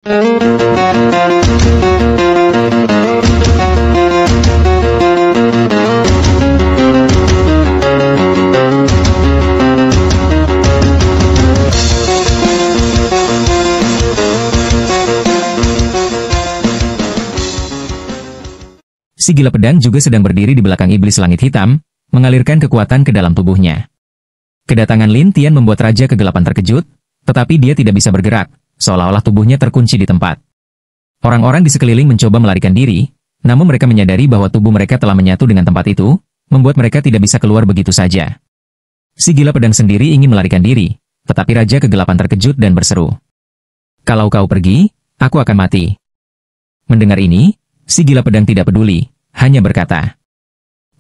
Si gila pedang juga sedang berdiri di belakang iblis langit hitam, mengalirkan kekuatan ke dalam tubuhnya. Kedatangan Lin Tian membuat Raja Kegelapan terkejut, tetapi dia tidak bisa bergerak, seolah-olah tubuhnya terkunci di tempat. Orang-orang di sekeliling mencoba melarikan diri, namun mereka menyadari bahwa tubuh mereka telah menyatu dengan tempat itu, membuat mereka tidak bisa keluar begitu saja. Si gila pedang sendiri ingin melarikan diri, tetapi Raja Kegelapan terkejut dan berseru, "Kalau kau pergi, aku akan mati." Mendengar ini, si gila pedang tidak peduli, hanya berkata,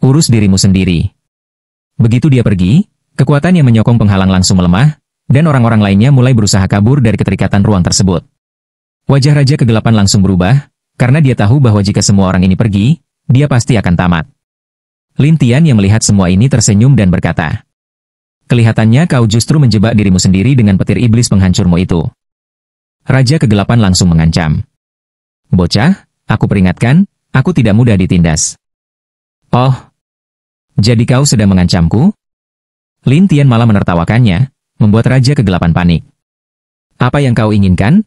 "Urus dirimu sendiri." Begitu dia pergi, kekuatan yang menyokong penghalang langsung melemah, dan orang-orang lainnya mulai berusaha kabur dari keterikatan ruang tersebut. Wajah Raja Kegelapan langsung berubah, karena dia tahu bahwa jika semua orang ini pergi, dia pasti akan tamat. Lin Tian yang melihat semua ini tersenyum dan berkata, "Kelihatannya kau justru menjebak dirimu sendiri dengan petir iblis penghancurmu itu." Raja Kegelapan langsung mengancam, "Bocah, aku peringatkan, aku tidak mudah ditindas." "Oh, jadi kau sedang mengancamku?" Lin Tian malah menertawakannya, membuat Raja Kegelapan panik. "Apa yang kau inginkan?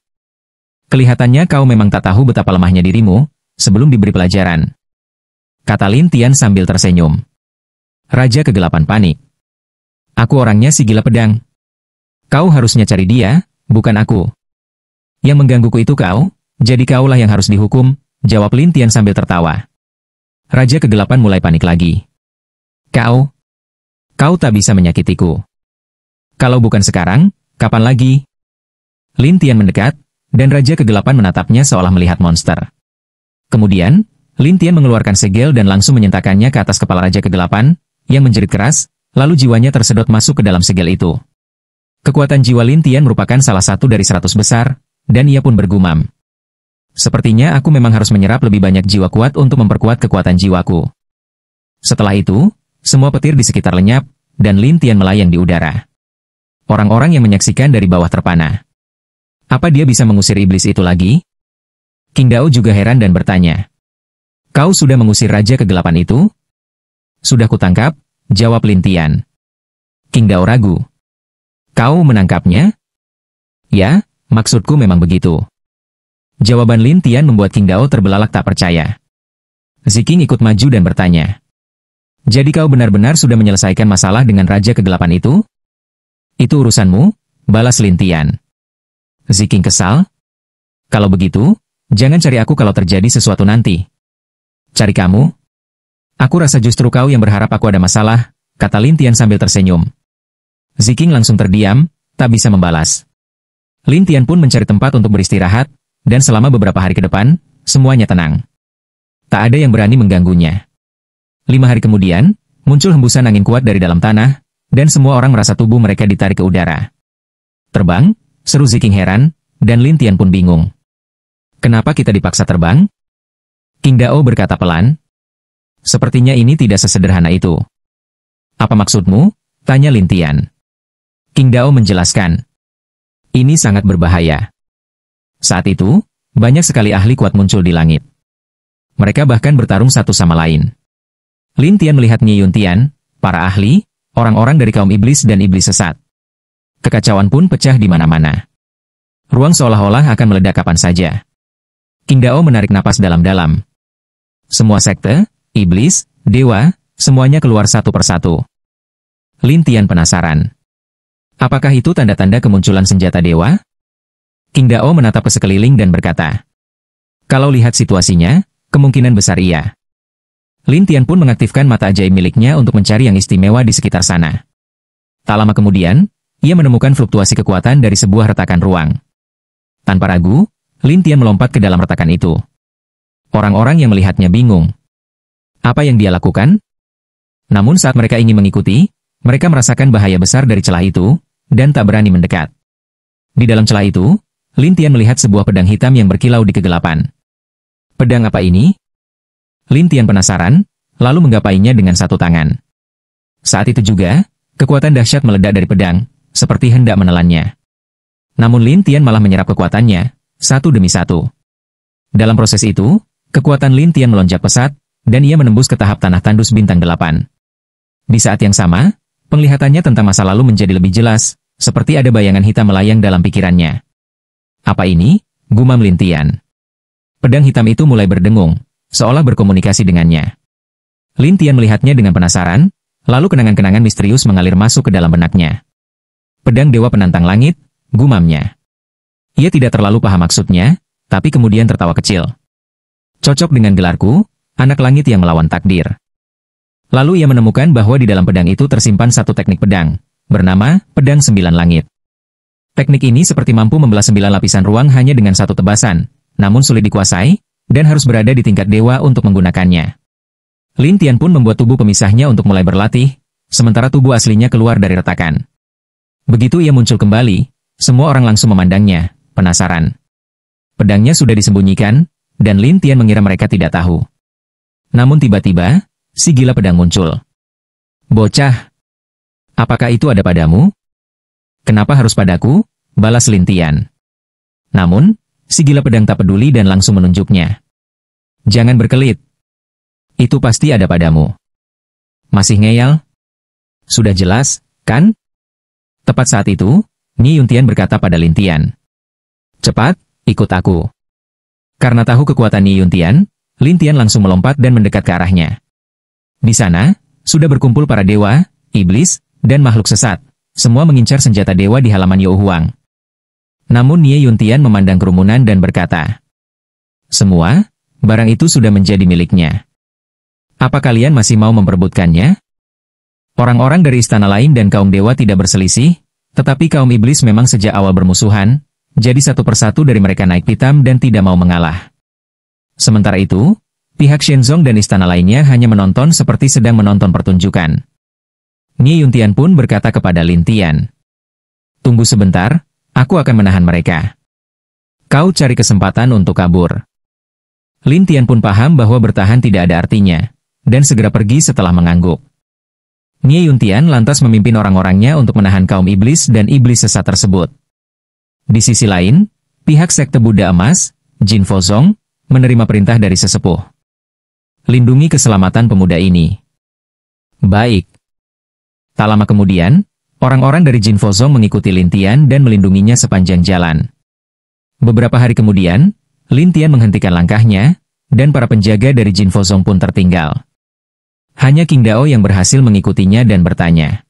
Kelihatannya kau memang tak tahu betapa lemahnya dirimu, sebelum diberi pelajaran," kata Lin Tian sambil tersenyum. Raja Kegelapan panik. "Aku orangnya si gila pedang. Kau harusnya cari dia, bukan aku. Yang menggangguku itu kau, jadi kaulah yang harus dihukum," jawab Lin Tian sambil tertawa. Raja Kegelapan mulai panik lagi. Kau tak bisa menyakitiku. Kalau bukan sekarang, kapan lagi?" Lin Tian mendekat, dan Raja Kegelapan menatapnya seolah melihat monster. Kemudian, Lin Tian mengeluarkan segel dan langsung menyentakkannya ke atas kepala Raja Kegelapan, yang menjerit keras, lalu jiwanya tersedot masuk ke dalam segel itu. Kekuatan jiwa Lin Tian merupakan salah satu dari 100 besar, dan ia pun bergumam, "Sepertinya aku memang harus menyerap lebih banyak jiwa kuat untuk memperkuat kekuatan jiwaku." Setelah itu, semua petir di sekitar lenyap, dan Lin Tian melayang di udara. Orang-orang yang menyaksikan dari bawah terpana. Apa dia bisa mengusir iblis itu lagi? King Dao juga heran dan bertanya, "Kau sudah mengusir Raja Kegelapan itu?" "Sudah kutangkap," jawab Lin Tian. King Dao ragu. "Kau menangkapnya?" "Ya, maksudku memang begitu." Jawaban Lin Tian membuat King Dao terbelalak tak percaya. Ziking ikut maju dan bertanya, "Jadi kau benar-benar sudah menyelesaikan masalah dengan Raja Kegelapan itu?" "Itu urusanmu," balas Lin Tian. Ziking kesal. "Kalau begitu, jangan cari aku kalau terjadi sesuatu nanti." "Cari kamu? Aku rasa justru kau yang berharap aku ada masalah," kata Lin Tian sambil tersenyum. Ziking langsung terdiam, tak bisa membalas. Lin Tian pun mencari tempat untuk beristirahat, dan selama beberapa hari ke depan, semuanya tenang. Tak ada yang berani mengganggunya. 5 hari kemudian, muncul hembusan angin kuat dari dalam tanah, dan semua orang merasa tubuh mereka ditarik ke udara. "Terbang?" seru Ziking heran, dan Lin Tian pun bingung. "Kenapa kita dipaksa terbang?" King Dao berkata pelan, "Sepertinya ini tidak sesederhana itu." "Apa maksudmu?" tanya Lin Tian. King Dao menjelaskan, "Ini sangat berbahaya." Saat itu, banyak sekali ahli kuat muncul di langit. Mereka bahkan bertarung satu sama lain. Lin Tian melihat Nye Yun Tian, para ahli, orang-orang dari kaum iblis dan iblis sesat. Kekacauan pun pecah di mana-mana. Ruang seolah-olah akan meledak kapan saja. King Dao menarik napas dalam-dalam. Semua sekte, iblis, dewa, semuanya keluar satu persatu. Lin Tian penasaran. Apakah itu tanda-tanda kemunculan senjata dewa? King Dao menatap ke sekeliling dan berkata, "Kalau lihat situasinya, kemungkinan besar iya." Lin Tian pun mengaktifkan mata ajaib miliknya untuk mencari yang istimewa di sekitar sana. Tak lama kemudian, ia menemukan fluktuasi kekuatan dari sebuah retakan ruang. Tanpa ragu, Lin Tian melompat ke dalam retakan itu. Orang-orang yang melihatnya bingung. Apa yang dia lakukan? Namun saat mereka ingin mengikuti, mereka merasakan bahaya besar dari celah itu, dan tak berani mendekat. Di dalam celah itu, Lin Tian melihat sebuah pedang hitam yang berkilau di kegelapan. Pedang apa ini? Lin Tian penasaran, lalu menggapainya dengan satu tangan. Saat itu juga, kekuatan dahsyat meledak dari pedang, seperti hendak menelannya. Namun Lin Tian malah menyerap kekuatannya, satu demi satu. Dalam proses itu, kekuatan Lin Tian melonjak pesat, dan ia menembus ke tahap tanah tandus bintang 8. Di saat yang sama, penglihatannya tentang masa lalu menjadi lebih jelas, seperti ada bayangan hitam melayang dalam pikirannya. Apa ini? Gumam Lin Tian. Pedang hitam itu mulai berdengung, seolah berkomunikasi dengannya. Lin Tian melihatnya dengan penasaran, lalu kenangan-kenangan misterius mengalir masuk ke dalam benaknya. Pedang Dewa Penantang Langit, gumamnya. Ia tidak terlalu paham maksudnya, tapi kemudian tertawa kecil. Cocok dengan gelarku, anak langit yang melawan takdir. Lalu ia menemukan bahwa di dalam pedang itu tersimpan satu teknik pedang, bernama Pedang 9 Langit. Teknik ini seperti mampu membelah 9 lapisan ruang hanya dengan satu tebasan, namun sulit dikuasai, dan harus berada di tingkat dewa untuk menggunakannya. Lin Tian pun membuat tubuh pemisahnya untuk mulai berlatih, sementara tubuh aslinya keluar dari retakan. Begitu ia muncul kembali, semua orang langsung memandangnya, penasaran. Pedangnya sudah disembunyikan, dan Lin Tian mengira mereka tidak tahu. Namun tiba-tiba, si gila pedang muncul. Bocah! Apakah itu ada padamu? Kenapa harus padaku? Balas Lin Tian. Namun, si gila pedang tak peduli dan langsung menunjuknya. Jangan berkelit. Itu pasti ada padamu. Masih ngeyel? Sudah jelas, kan? Tepat saat itu, Ni Yuntian berkata pada Lin Tian. Cepat, ikut aku. Karena tahu kekuatan Ni Yuntian, Lin Tian langsung melompat dan mendekat ke arahnya. Di sana, sudah berkumpul para dewa, iblis, dan makhluk sesat. Semua mengincar senjata dewa di halaman You Huang. Namun Ni Yuntian memandang kerumunan dan berkata, semua, barang itu sudah menjadi miliknya. Apa kalian masih mau memperebutkannya? Orang-orang dari istana lain dan kaum dewa tidak berselisih, tetapi kaum iblis memang sejak awal bermusuhan, jadi satu persatu dari mereka naik pitam dan tidak mau mengalah. Sementara itu, pihak Shenzong dan istana lainnya hanya menonton seperti sedang menonton pertunjukan. Ni Yuntian pun berkata kepada Lin Tian, tunggu sebentar, aku akan menahan mereka. Kau cari kesempatan untuk kabur. Lin Tian pun paham bahwa bertahan tidak ada artinya, dan segera pergi setelah mengangguk. Ni Yuntian lantas memimpin orang-orangnya untuk menahan kaum iblis dan iblis sesat tersebut. Di sisi lain, pihak sekte Buddha Emas, Jin Fozong, menerima perintah dari sesepuh. Lindungi keselamatan pemuda ini. Baik. Tak lama kemudian, orang-orang dari Jin Fozong mengikuti Lin Tian dan melindunginya sepanjang jalan. Beberapa hari kemudian, Lin Tian menghentikan langkahnya, dan para penjaga dari Jin Fozong pun tertinggal. Hanya King Dao yang berhasil mengikutinya dan bertanya,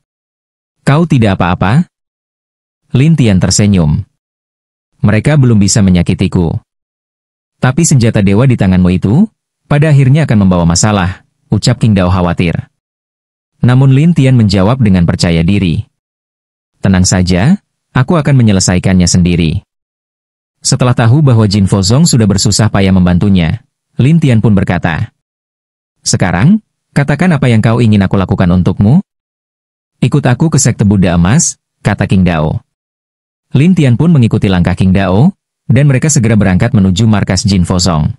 kau tidak apa-apa? Lin Tian tersenyum. Mereka belum bisa menyakitiku. Tapi senjata dewa di tanganmu itu, pada akhirnya akan membawa masalah, ucap King Dao khawatir. Namun Lin Tian menjawab dengan percaya diri. Tenang saja, aku akan menyelesaikannya sendiri. Setelah tahu bahwa Jin Fozong sudah bersusah payah membantunya, Lin Tian pun berkata, sekarang, katakan apa yang kau ingin aku lakukan untukmu? Ikut aku ke sekte Buddha Emas, kata King Dao. Lin Tian pun mengikuti langkah King Dao, dan mereka segera berangkat menuju markas Jin Fozong.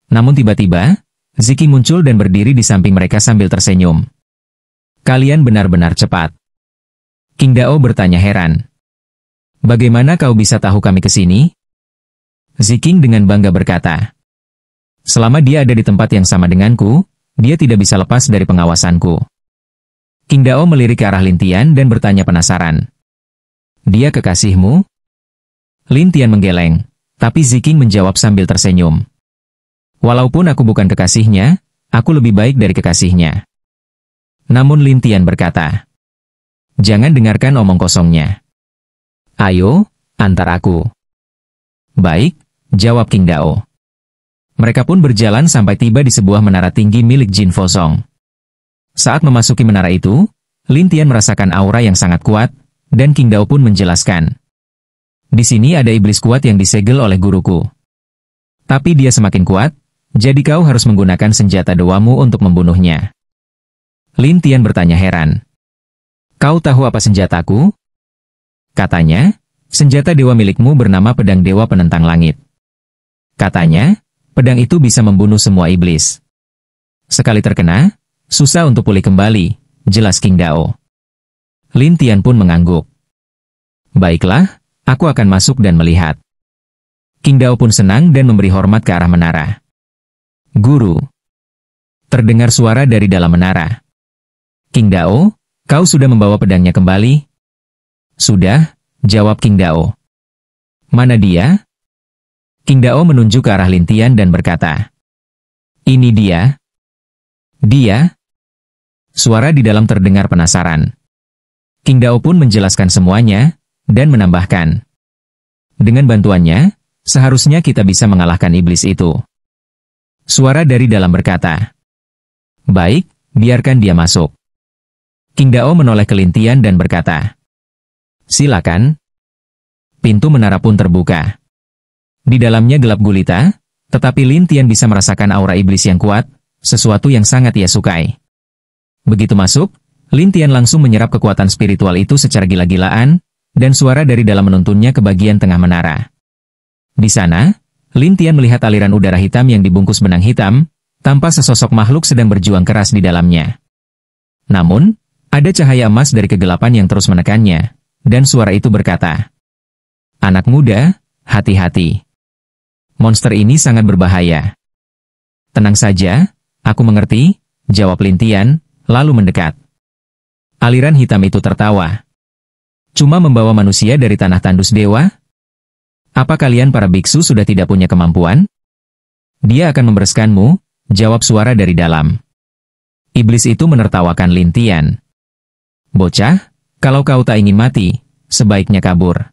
Namun tiba-tiba, Ziki muncul dan berdiri di samping mereka sambil tersenyum. Kalian benar-benar cepat. King Dao bertanya heran. Bagaimana kau bisa tahu kami ke sini? Ziking dengan bangga berkata, selama dia ada di tempat yang sama denganku, dia tidak bisa lepas dari pengawasanku. King Dao melirik ke arah Lin Tian dan bertanya penasaran. Dia kekasihmu? Lin Tian menggeleng, tapi Ziking menjawab sambil tersenyum. Walaupun aku bukan kekasihnya, aku lebih baik dari kekasihnya. Namun Lin Tian berkata, jangan dengarkan omong kosongnya. Ayo, antar aku. Baik, jawab King Dao. Mereka pun berjalan sampai tiba di sebuah menara tinggi milik Jin Fozong. Saat memasuki menara itu, Lin Tian merasakan aura yang sangat kuat, dan King Dao pun menjelaskan. Di sini ada iblis kuat yang disegel oleh guruku. Tapi dia semakin kuat, jadi kau harus menggunakan senjata dewamu untuk membunuhnya. Lin Tian bertanya heran. Kau tahu apa senjataku? Katanya, senjata dewa milikmu bernama Pedang Dewa Penentang Langit. Katanya, pedang itu bisa membunuh semua iblis. Sekali terkena, susah untuk pulih kembali, jelas King Dao. Lin Tian pun mengangguk. Baiklah, aku akan masuk dan melihat. King Dao pun senang dan memberi hormat ke arah menara. Guru. Terdengar suara dari dalam menara. King Dao, kau sudah membawa pedangnya kembali? Sudah, jawab King Dao. Mana dia? King Dao menunjuk ke arah Lin Tian dan berkata, ini dia. Dia? Suara di dalam terdengar penasaran. King Dao pun menjelaskan semuanya, dan menambahkan. Dengan bantuannya, seharusnya kita bisa mengalahkan iblis itu. Suara dari dalam berkata, baik, biarkan dia masuk. King Dao menoleh ke Lin Tian dan berkata, silakan. Pintu menara pun terbuka. Di dalamnya gelap gulita, tetapi Lin Tian bisa merasakan aura iblis yang kuat, sesuatu yang sangat ia sukai. Begitu masuk, Lin Tian langsung menyerap kekuatan spiritual itu secara gila-gilaan, dan suara dari dalam menuntunnya ke bagian tengah menara. Di sana, Lin Tian melihat aliran udara hitam yang dibungkus benang hitam, tanpa sesosok makhluk sedang berjuang keras di dalamnya. Namun, ada cahaya emas dari kegelapan yang terus menekannya, dan suara itu berkata, anak muda, hati-hati. Monster ini sangat berbahaya. Tenang saja, aku mengerti, jawab Lin Tian, lalu mendekat. Aliran hitam itu tertawa. Cuma membawa manusia dari tanah tandus dewa? Apa kalian para biksu sudah tidak punya kemampuan? Dia akan membereskanmu, jawab suara dari dalam. Iblis itu menertawakan Lin Tian. Bocah, kalau kau tak ingin mati, sebaiknya kabur.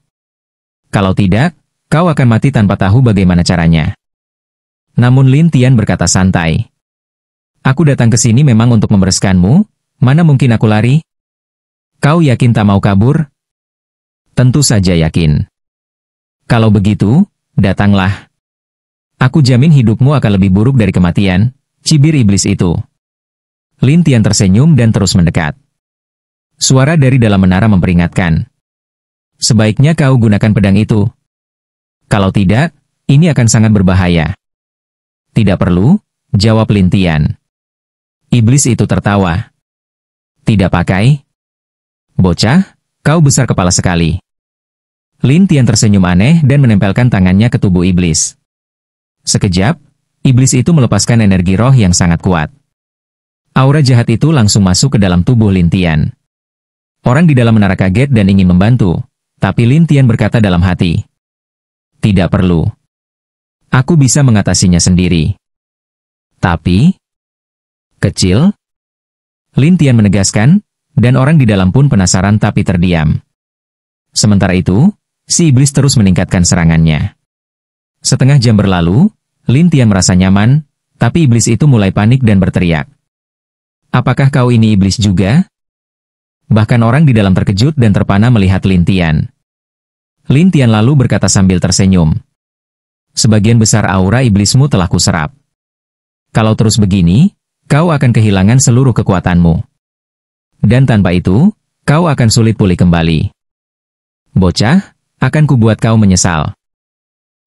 Kalau tidak, kau akan mati tanpa tahu bagaimana caranya. Namun Lin Tian berkata santai. Aku datang ke sini memang untuk membereskanmu, mana mungkin aku lari? Kau yakin tak mau kabur? Tentu saja yakin. Kalau begitu, datanglah. Aku jamin hidupmu akan lebih buruk dari kematian, cibir iblis itu. Lin Tian tersenyum dan terus mendekat. Suara dari dalam menara memperingatkan. Sebaiknya kau gunakan pedang itu. Kalau tidak, ini akan sangat berbahaya. Tidak perlu, jawab Lin Tian. Iblis itu tertawa. Tidak pakai? Bocah, kau besar kepala sekali. Lin Tian tersenyum aneh dan menempelkan tangannya ke tubuh iblis. Sekejap, iblis itu melepaskan energi roh yang sangat kuat. Aura jahat itu langsung masuk ke dalam tubuh Lin Tian. Orang di dalam menara kaget dan ingin membantu, tapi Lin Tian berkata dalam hati, tidak perlu. Aku bisa mengatasinya sendiri. Tapi, kecil? Lin Tian menegaskan, dan orang di dalam pun penasaran tapi terdiam. Sementara itu, si iblis terus meningkatkan serangannya. Setengah jam berlalu, Lin Tian merasa nyaman, tapi iblis itu mulai panik dan berteriak. Apakah kau ini iblis juga? Bahkan orang di dalam terkejut dan terpana melihat Lin Tian. Lin Tian lalu berkata sambil tersenyum. Sebagian besar aura iblismu telah kuserap. Kalau terus begini, kau akan kehilangan seluruh kekuatanmu. Dan tanpa itu, kau akan sulit pulih kembali. Bocah, akan kubuat kau menyesal.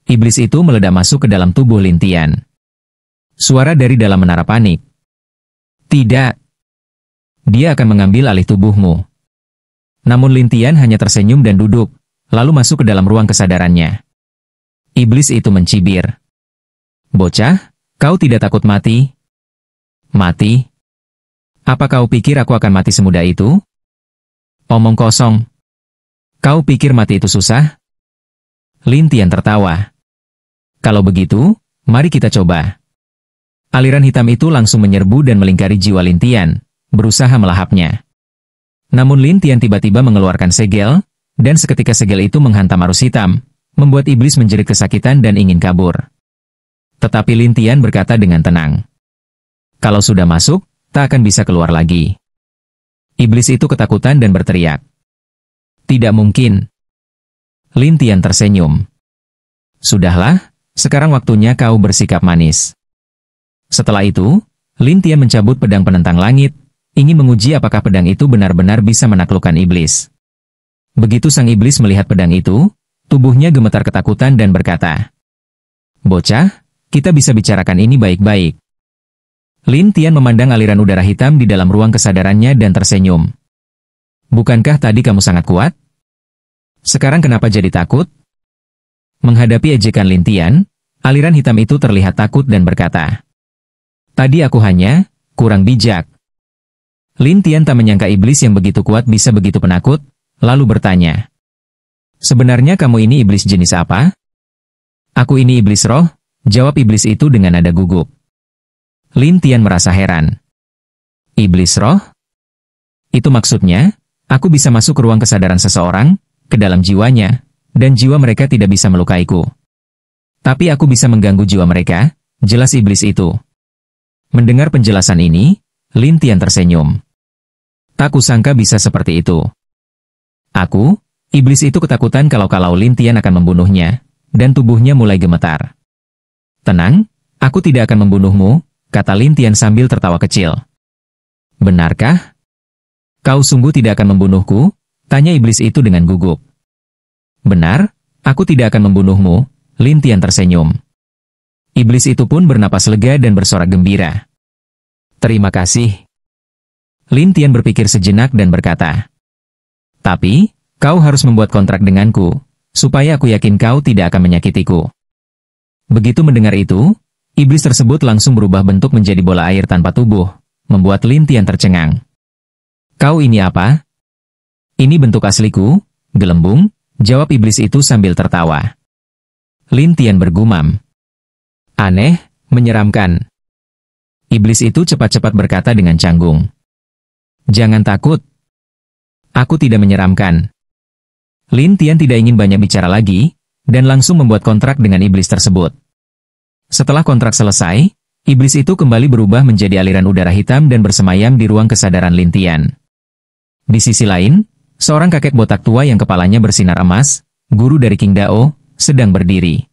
Iblis itu meledak masuk ke dalam tubuh Lin Tian. Suara dari dalam menara panik. Tidak. Dia akan mengambil alih tubuhmu. Namun Lin Tian hanya tersenyum dan duduk, lalu masuk ke dalam ruang kesadarannya. Iblis itu mencibir. Bocah, kau tidak takut mati? Mati? Apa kau pikir aku akan mati semudah itu? Omong kosong. Kau pikir mati itu susah? Lin Tian tertawa. Kalau begitu, mari kita coba. Aliran hitam itu langsung menyerbu dan melingkari jiwa Lin Tian, berusaha melahapnya. Namun Lin Tian tiba-tiba mengeluarkan segel, dan seketika segel itu menghantam arus hitam, membuat iblis menjerit kesakitan dan ingin kabur. Tetapi Lin Tian berkata dengan tenang. Kalau sudah masuk, tak akan bisa keluar lagi. Iblis itu ketakutan dan berteriak. Tidak mungkin. Lin Tian tersenyum. Sudahlah, sekarang waktunya kau bersikap manis. Setelah itu, Lin Tian mencabut pedang penentang langit, ingin menguji apakah pedang itu benar-benar bisa menaklukkan iblis. Begitu sang iblis melihat pedang itu, tubuhnya gemetar ketakutan dan berkata, bocah, kita bisa bicarakan ini baik-baik. Lin Tian memandang aliran udara hitam di dalam ruang kesadarannya dan tersenyum. Bukankah tadi kamu sangat kuat? Sekarang kenapa jadi takut? Menghadapi ejekan Lin Tian, aliran hitam itu terlihat takut dan berkata, "Tadi aku hanya kurang bijak." Lin Tian tak menyangka iblis yang begitu kuat bisa begitu penakut, lalu bertanya, "Sebenarnya kamu ini iblis jenis apa?" "Aku ini iblis roh," jawab iblis itu dengan nada gugup. Lin Tian merasa heran. "Iblis roh? Itu maksudnya, aku bisa masuk ke ruang kesadaran seseorang, ke dalam jiwanya, dan jiwa mereka tidak bisa melukaiku. Tapi aku bisa mengganggu jiwa mereka," jelas iblis itu. Mendengar penjelasan ini, Lin Tian tersenyum. "Tak kusangka bisa seperti itu." Aku, iblis itu ketakutan kalau Lin Tian akan membunuhnya, dan tubuhnya mulai gemetar. "Tenang, aku tidak akan membunuhmu," kata Lin Tian sambil tertawa kecil. "Benarkah? Kau sungguh tidak akan membunuhku?" tanya iblis itu dengan gugup. "Benar, aku tidak akan membunuhmu," Lin Tian tersenyum. Iblis itu pun bernapas lega dan bersorak gembira. "Terima kasih." Lin Tian berpikir sejenak dan berkata, "Tapi, kau harus membuat kontrak denganku, supaya aku yakin kau tidak akan menyakitiku." Begitu mendengar itu, iblis tersebut langsung berubah bentuk menjadi bola air tanpa tubuh, membuat Lin Tian tercengang. "Kau ini apa?" "Ini bentuk asliku, gelembung," jawab iblis itu sambil tertawa. Lin Tian bergumam, "Aneh, menyeramkan." Iblis itu cepat-cepat berkata dengan canggung, "Jangan takut. Aku tidak menyeramkan." Lin Tian tidak ingin banyak bicara lagi, dan langsung membuat kontrak dengan iblis tersebut. Setelah kontrak selesai, iblis itu kembali berubah menjadi aliran udara hitam dan bersemayam di ruang kesadaran Lin Tian. Di sisi lain, seorang kakek botak tua yang kepalanya bersinar emas, guru dari King Dao, sedang berdiri.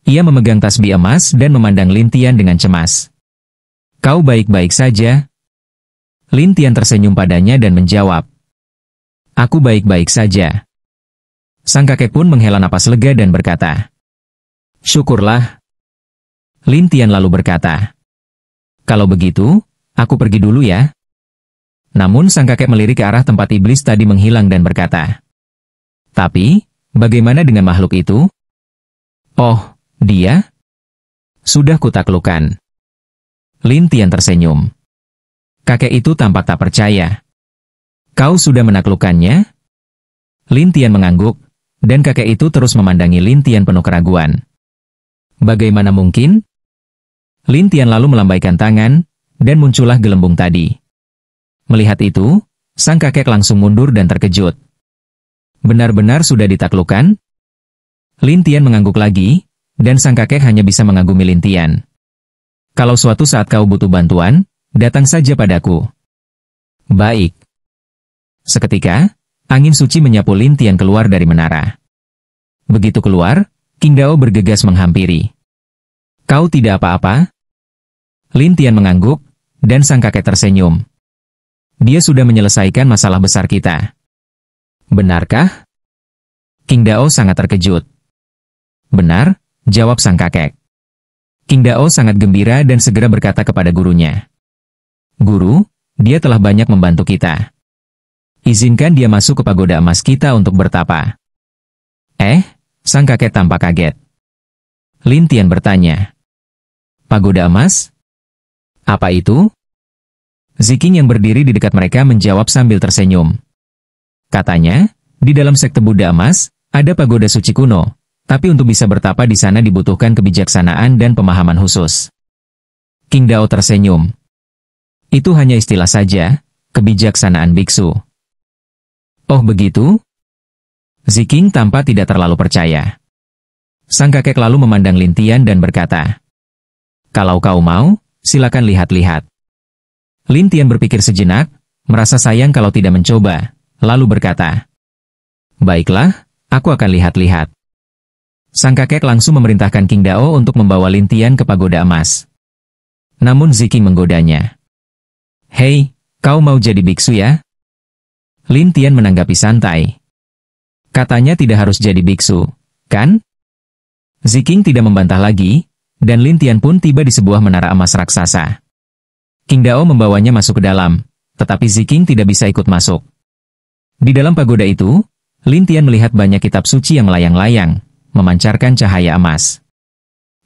Ia memegang tasbih emas dan memandang Lin Tian dengan cemas. "Kau baik-baik saja?" Lin Tian tersenyum padanya dan menjawab, "Aku baik-baik saja." Sang kakek pun menghela napas lega dan berkata, "Syukurlah." Lin Tian lalu berkata, "Kalau begitu, aku pergi dulu ya." Namun sang kakek melirik ke arah tempat iblis tadi menghilang dan berkata, "Tapi, bagaimana dengan makhluk itu?" "Oh, dia? Sudah kutaklukkan." Lin Tian tersenyum. Kakek itu tampak tak percaya. "Kau sudah menaklukkannya?" Lin Tian mengangguk, dan kakek itu terus memandangi Lin Tian penuh keraguan. "Bagaimana mungkin?" Lin Tian lalu melambaikan tangan, dan muncullah gelembung tadi. Melihat itu, sang kakek langsung mundur dan terkejut. "Benar-benar sudah ditaklukkan?" Lin Tian mengangguk lagi, dan sang kakek hanya bisa mengagumi Lin Tian. "Kalau suatu saat kau butuh bantuan, datang saja padaku." "Baik." Seketika, angin suci menyapu Lin Tian keluar dari menara. Begitu keluar, King Dao bergegas menghampiri. "Kau tidak apa-apa?" Lin Tian mengangguk, dan sang kakek tersenyum. "Dia sudah menyelesaikan masalah besar kita." "Benarkah?" King Dao sangat terkejut. "Benar," jawab sang kakek. King Dao sangat gembira dan segera berkata kepada gurunya, "Guru, dia telah banyak membantu kita. Izinkan dia masuk ke pagoda emas kita untuk bertapa." Sang kakek tampak kaget. Lin Tian bertanya, "Pagoda emas? Apa itu?" Ziking yang berdiri di dekat mereka menjawab sambil tersenyum. Katanya, di dalam sekte Buddha emas, ada pagoda suci kuno, tapi untuk bisa bertapa di sana dibutuhkan kebijaksanaan dan pemahaman khusus. King Dao tersenyum. "Itu hanya istilah saja, kebijaksanaan biksu." "Oh begitu?" Ziking tampak tidak terlalu percaya. Sang kakek lalu memandang Lin Tian dan berkata, "Kalau kau mau, silakan lihat-lihat." Lin Tian berpikir sejenak, merasa sayang kalau tidak mencoba, lalu berkata, "Baiklah, aku akan lihat-lihat." Sang kakek langsung memerintahkan King Dao untuk membawa Lin Tian ke pagoda emas. Namun Ziking menggodanya. "Hei, kau mau jadi biksu ya?" Lin Tian menanggapi santai. Katanya tidak harus jadi biksu, kan? Ziking tidak membantah lagi, dan Lin Tian pun tiba di sebuah menara emas raksasa. King Dao membawanya masuk ke dalam, tetapi Ziking tidak bisa ikut masuk. Di dalam pagoda itu, Lin Tian melihat banyak kitab suci yang melayang-layang, memancarkan cahaya emas.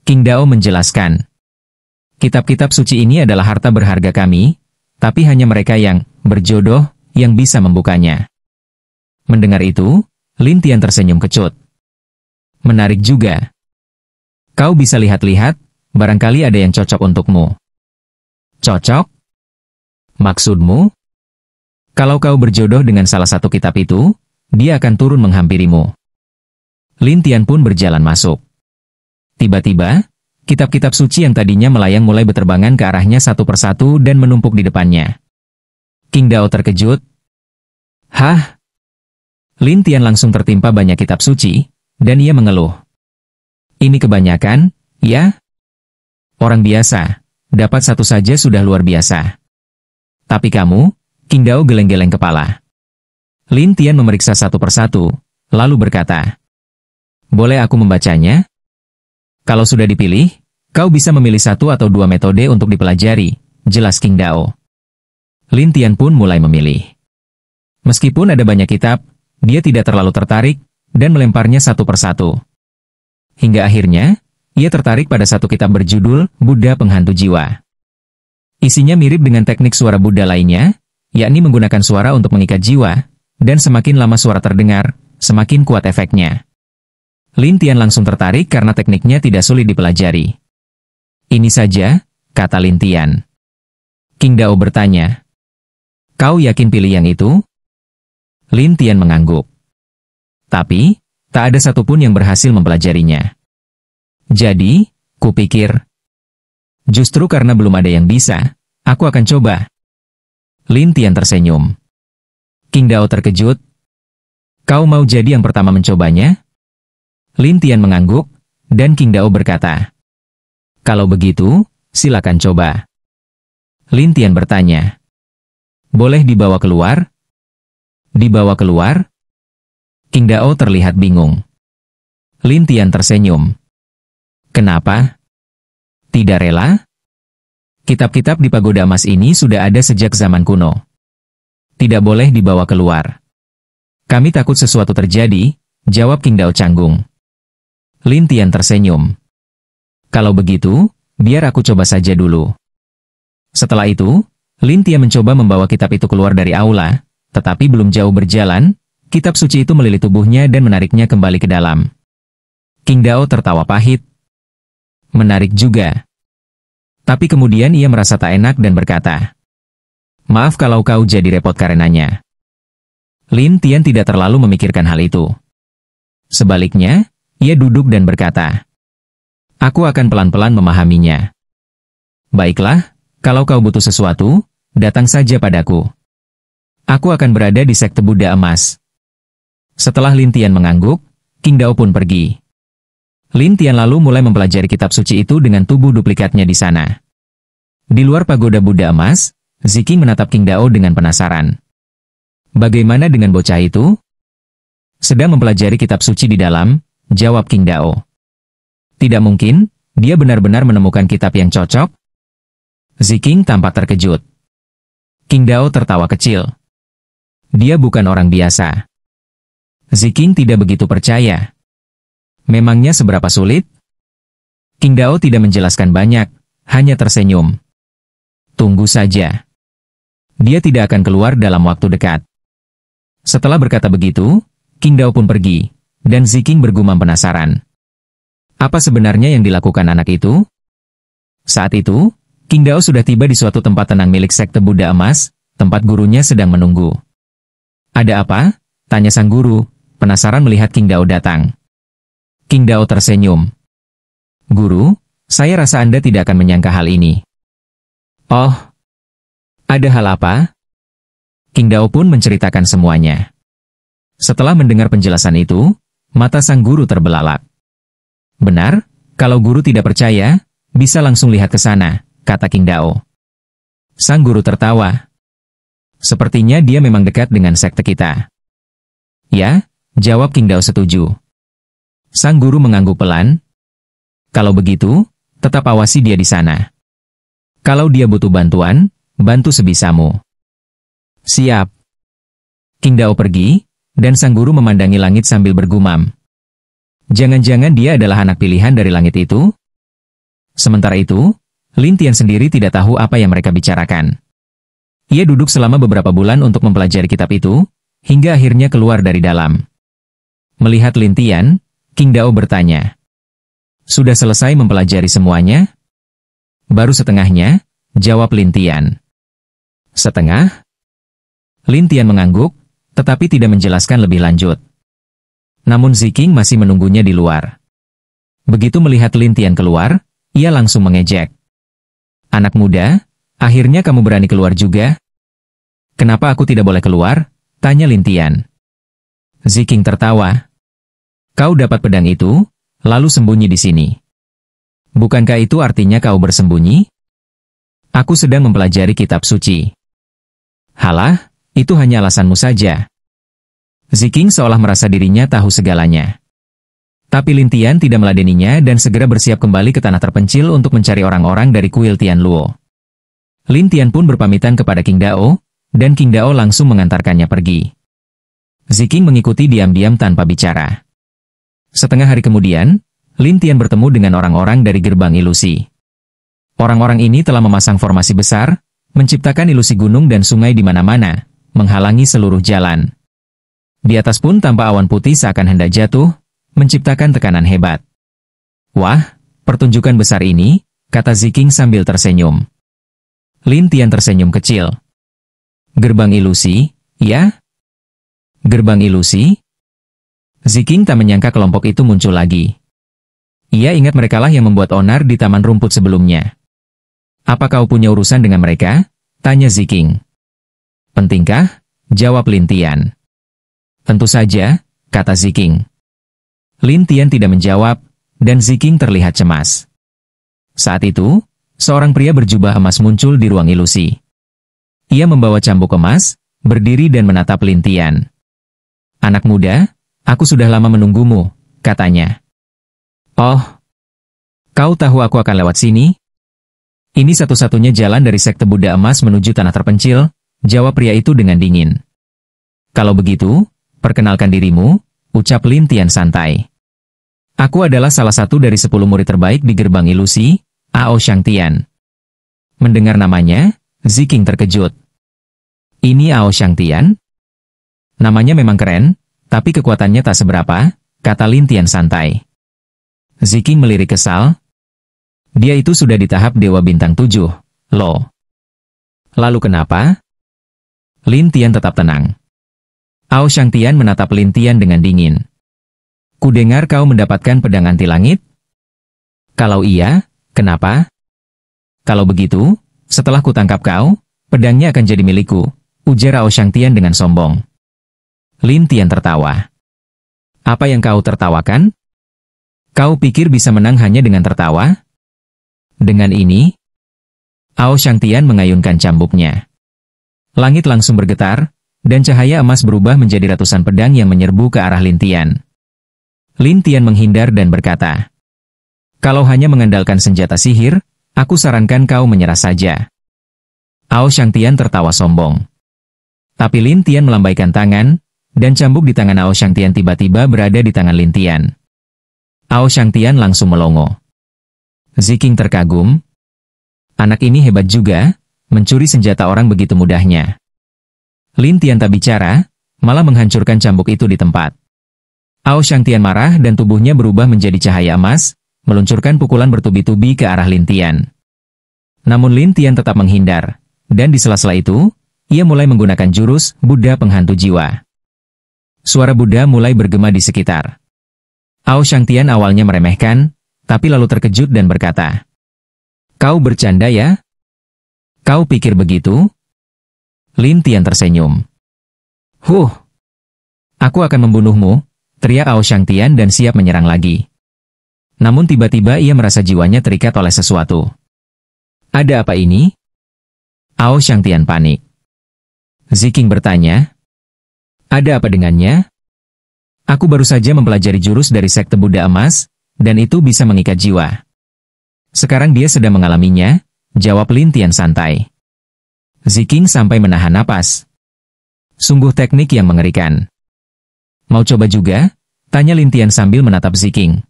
King Dao menjelaskan, kitab-kitab suci ini adalah harta berharga kami, tapi hanya mereka yang berjodoh yang bisa membukanya. Mendengar itu, Lin Tian tersenyum kecut. Menarik juga. Kau bisa lihat-lihat, barangkali ada yang cocok untukmu. Cocok? Maksudmu? Kalau kau berjodoh dengan salah satu kitab itu, dia akan turun menghampirimu. Lin Tian pun berjalan masuk. Tiba-tiba, kitab-kitab suci yang tadinya melayang mulai berterbangan ke arahnya satu persatu dan menumpuk di depannya. King Dao terkejut. Hah? Lin Tian langsung tertimpa banyak kitab suci, dan ia mengeluh. Ini kebanyakan, ya? Orang biasa, dapat satu saja sudah luar biasa. Tapi kamu, King Dao geleng-geleng kepala. Lin Tian memeriksa satu persatu, lalu berkata, boleh aku membacanya? Kalau sudah dipilih, kau bisa memilih satu atau dua metode untuk dipelajari, jelas King Dao. Lin Tian pun mulai memilih. Meskipun ada banyak kitab, dia tidak terlalu tertarik, dan melemparnya satu persatu. Hingga akhirnya, ia tertarik pada satu kitab berjudul Buddha Penghantu Jiwa. Isinya mirip dengan teknik suara Buddha lainnya, yakni menggunakan suara untuk mengikat jiwa, dan semakin lama suara terdengar, semakin kuat efeknya. Lin Tian langsung tertarik karena tekniknya tidak sulit dipelajari. Ini saja, kata Lin Tian. King Dao bertanya, kau yakin pilih yang itu? Lin Tian mengangguk. Tapi, tak ada satupun yang berhasil mempelajarinya. Jadi, kupikir, justru karena belum ada yang bisa, aku akan coba. Lin Tian tersenyum. King Dao terkejut. Kau mau jadi yang pertama mencobanya? Lin Tian mengangguk, dan King Dao berkata, kalau begitu, silakan coba. Lin Tian bertanya, boleh dibawa keluar? Dibawa keluar? King Dao terlihat bingung. Lin Tian tersenyum. Kenapa? Tidak rela? Kitab-kitab di pagoda emas ini sudah ada sejak zaman kuno. Tidak boleh dibawa keluar. Kami takut sesuatu terjadi, jawab King Dao canggung. Lin Tian tersenyum. Kalau begitu, biar aku coba saja dulu. Setelah itu, Lin Tian mencoba membawa kitab itu keluar dari aula, tetapi belum jauh berjalan, kitab suci itu melilit tubuhnya dan menariknya kembali ke dalam. King Dao tertawa pahit. Menarik juga. Tapi kemudian ia merasa tak enak dan berkata, maaf kalau kau jadi repot karenanya. Lin Tian tidak terlalu memikirkan hal itu. Sebaliknya, ia duduk dan berkata, aku akan pelan-pelan memahaminya. Baiklah, kalau kau butuh sesuatu, datang saja padaku. Aku akan berada di sekte Buddha emas. Setelah Lin Tian mengangguk, King Dao pun pergi. Lin Tian lalu mulai mempelajari kitab suci itu dengan tubuh duplikatnya di sana. Di luar pagoda Buddha emas, Ziking menatap King Dao dengan penasaran. Bagaimana dengan bocah itu? Sedang mempelajari kitab suci di dalam, jawab King Dao. Tidak mungkin, dia benar-benar menemukan kitab yang cocok? Ziking tampak terkejut. King Dao tertawa kecil. Dia bukan orang biasa. Ziking tidak begitu percaya. Memangnya seberapa sulit? King Dao tidak menjelaskan banyak, hanya tersenyum. Tunggu saja. Dia tidak akan keluar dalam waktu dekat. Setelah berkata begitu, King Dao pun pergi, dan Ziking bergumam penasaran. Apa sebenarnya yang dilakukan anak itu? Saat itu, King Dao sudah tiba di suatu tempat tenang milik sekte Buddha emas, tempat gurunya sedang menunggu. Ada apa? Tanya sang guru, penasaran melihat King Dao datang. King Dao tersenyum. Guru, saya rasa Anda tidak akan menyangka hal ini. Oh, ada hal apa? King Dao pun menceritakan semuanya. Setelah mendengar penjelasan itu, mata sang guru terbelalak. Benar, kalau guru tidak percaya, bisa langsung lihat ke sana, kata King Dao. Sang guru tertawa. Sepertinya dia memang dekat dengan sekte kita. Ya, jawab King Dao setuju. Sang guru mengangguk pelan. Kalau begitu, tetap awasi dia di sana. Kalau dia butuh bantuan, bantu sebisamu. Siap. King Dao pergi, dan sang guru memandangi langit sambil bergumam. Jangan-jangan dia adalah anak pilihan dari langit itu? Sementara itu, Lin Tian sendiri tidak tahu apa yang mereka bicarakan. Ia duduk selama beberapa bulan untuk mempelajari kitab itu, hingga akhirnya keluar dari dalam. Melihat Lin Tian, King Dao bertanya, "Sudah selesai mempelajari semuanya?" "Baru setengahnya," jawab Lin Tian. "Setengah?" Lin Tian mengangguk, tetapi tidak menjelaskan lebih lanjut. Namun Ziking masih menunggunya di luar. Begitu melihat Lin Tian keluar, ia langsung mengejek. "Anak muda, akhirnya kamu berani keluar juga?" "Kenapa aku tidak boleh keluar?" tanya Lin Tian. Ziking tertawa. "Kau dapat pedang itu, lalu sembunyi di sini. Bukankah itu artinya kau bersembunyi?" "Aku sedang mempelajari kitab suci." "Halah, itu hanya alasanmu saja." Ziking seolah merasa dirinya tahu segalanya. Tapi Lin Tian tidak meladeninya dan segera bersiap kembali ke tanah terpencil untuk mencari orang-orang dari kuil Tianluo. Lin Tian pun berpamitan kepada King Dao, dan King Dao langsung mengantarkannya pergi. Ziking mengikuti diam-diam tanpa bicara. Setengah hari kemudian, Lin Tian bertemu dengan orang-orang dari gerbang ilusi. Orang-orang ini telah memasang formasi besar, menciptakan ilusi gunung dan sungai di mana-mana, menghalangi seluruh jalan. Di atas pun tampak awan putih seakan hendak jatuh, menciptakan tekanan hebat. "Wah, pertunjukan besar ini," kata Ziking sambil tersenyum. Lin Tian tersenyum kecil. "Gerbang ilusi, ya?" "Gerbang ilusi?" Ziking tak menyangka kelompok itu muncul lagi. Ia ingat merekalah yang membuat onar di taman rumput sebelumnya. "Apa kau punya urusan dengan mereka?" tanya Ziking. "Pentingkah?" jawab Lin Tian. "Tentu saja," kata Ziking. Lin Tian tidak menjawab, dan Ziking terlihat cemas. Saat itu, seorang pria berjubah emas muncul di ruang ilusi. Ia membawa cambuk emas, berdiri dan menatap Lin Tian. "Anak muda, aku sudah lama menunggumu," katanya. "Oh, kau tahu aku akan lewat sini? Ini satu-satunya jalan dari sekte Buddha emas menuju tanah terpencil," jawab pria itu dengan dingin. "Kalau begitu, perkenalkan dirimu," ucap Lin Tian santai. "Aku adalah salah satu dari 10 murid terbaik di gerbang ilusi, Ao Shangtian." Mendengar namanya, Ziking terkejut. "Ini Ao Shangtian? Namanya memang keren, tapi kekuatannya tak seberapa," kata Lin Tian santai. Ziking melirik kesal. Dia itu sudah di tahap Dewa Bintang 7, loh. "Lalu kenapa?" Lin Tian tetap tenang. Ao Shangtian menatap Lin Tian dengan dingin. "Kudengar kau mendapatkan pedang anti langit? Kalau iya, kenapa?" "Kalau begitu, setelah kutangkap kau, pedangnya akan jadi milikku," ujar Ao Shangtian dengan sombong. Lin Tian tertawa. "Apa yang kau tertawakan? Kau pikir bisa menang hanya dengan tertawa?" Dengan ini, Ao Shangtian mengayunkan cambuknya. Langit langsung bergetar, dan cahaya emas berubah menjadi ratusan pedang yang menyerbu ke arah Lin Tian. Lin Tian menghindar dan berkata, "Kalau hanya mengandalkan senjata sihir, aku sarankan kau menyerah saja." Ao Shangtian tertawa sombong. Tapi Lin Tian melambaikan tangan, dan cambuk di tangan Ao Shangtian tiba-tiba berada di tangan Lin Tian. Ao Shangtian langsung melongo. Ziking terkagum. Anak ini hebat juga, mencuri senjata orang begitu mudahnya. Lin Tian tak bicara, malah menghancurkan cambuk itu di tempat. Ao Shangtian marah dan tubuhnya berubah menjadi cahaya emas, meluncurkan pukulan bertubi-tubi ke arah Lin Tian. Namun Lin Tian tetap menghindar, dan di sela-sela itu, ia mulai menggunakan jurus Buddha Penghantu Jiwa. Suara Buddha mulai bergema di sekitar. Ao Shangtian awalnya meremehkan, tapi lalu terkejut dan berkata, "Kau bercanda ya? Kau pikir begitu?" Lin Tian tersenyum. Aku akan membunuhmu," teriak Ao Shangtian dan siap menyerang lagi. Namun tiba-tiba ia merasa jiwanya terikat oleh sesuatu. "Ada apa ini?" Ao Shangtian panik. Ziking bertanya, "Ada apa dengannya?" "Aku baru saja mempelajari jurus dari sekte Buddha emas, dan itu bisa mengikat jiwa." "Sekarang dia sedang mengalaminya," jawab Lin Tian santai. Ziking sampai menahan napas. Sungguh teknik yang mengerikan. "Mau coba juga?" Tanya Lin Tian sambil menatap Ziking.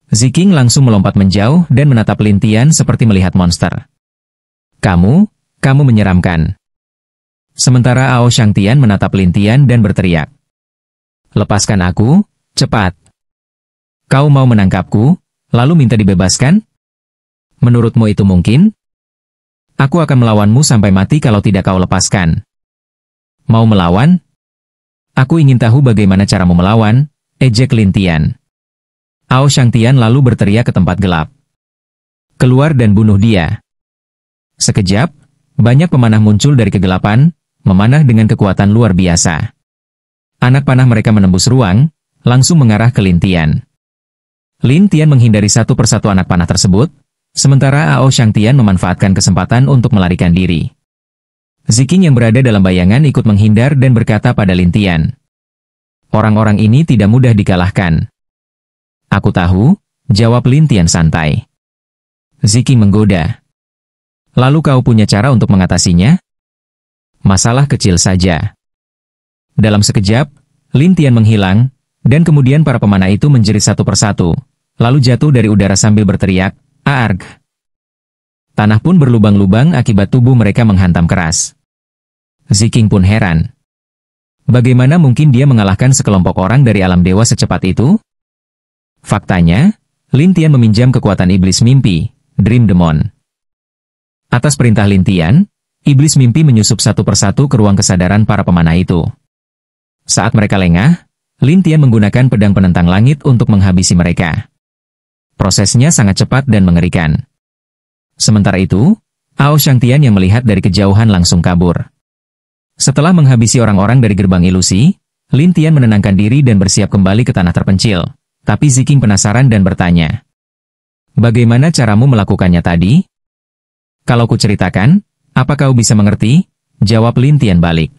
Ziking langsung melompat menjauh dan menatap Lin Tian seperti melihat monster. Kamu menyeramkan. Sementara Ao Shangtian menatap Lin Tian dan berteriak. Lepaskan aku, cepat. Kau mau menangkapku, lalu minta dibebaskan? Menurutmu itu mungkin? Aku akan melawanmu sampai mati kalau tidak kau lepaskan. Mau melawan? Aku ingin tahu bagaimana caramu melawan, ejek Lin Tian. Ao Shangtian lalu berteriak ke tempat gelap. Keluar dan bunuh dia. Sekejap, banyak pemanah muncul dari kegelapan, memanah dengan kekuatan luar biasa. Anak panah mereka menembus ruang, langsung mengarah ke Lin Tian. Lin Tian menghindari satu persatu anak panah tersebut, sementara Ao Shangtian memanfaatkan kesempatan untuk melarikan diri. Ziking yang berada dalam bayangan ikut menghindar dan berkata pada Lin Tian. Orang-orang ini tidak mudah dikalahkan. Aku tahu, jawab Lin Tian santai. Ziking menggoda. Lalu kau punya cara untuk mengatasinya? Masalah kecil saja. Dalam sekejap, Lin Tian menghilang, dan kemudian para pemanah itu menjerit satu persatu, lalu jatuh dari udara sambil berteriak, Aarg! Tanah pun berlubang-lubang akibat tubuh mereka menghantam keras. Ziking pun heran. Bagaimana mungkin dia mengalahkan sekelompok orang dari alam dewa secepat itu? Faktanya, Lin Tian meminjam kekuatan iblis mimpi, Dream Demon. Atas perintah Lin Tian, iblis mimpi menyusup satu persatu ke ruang kesadaran para pemanah itu. Saat mereka lengah, Lin Tian menggunakan pedang penentang langit untuk menghabisi mereka. Prosesnya sangat cepat dan mengerikan. Sementara itu, Ao Shangtian yang melihat dari kejauhan langsung kabur. Setelah menghabisi orang-orang dari gerbang ilusi, Lin Tian menenangkan diri dan bersiap kembali ke tanah terpencil, tapi Ziking penasaran dan bertanya. Bagaimana caramu melakukannya tadi? Kalau kuceritakan, apa kau bisa mengerti? Jawab Lin Tian balik.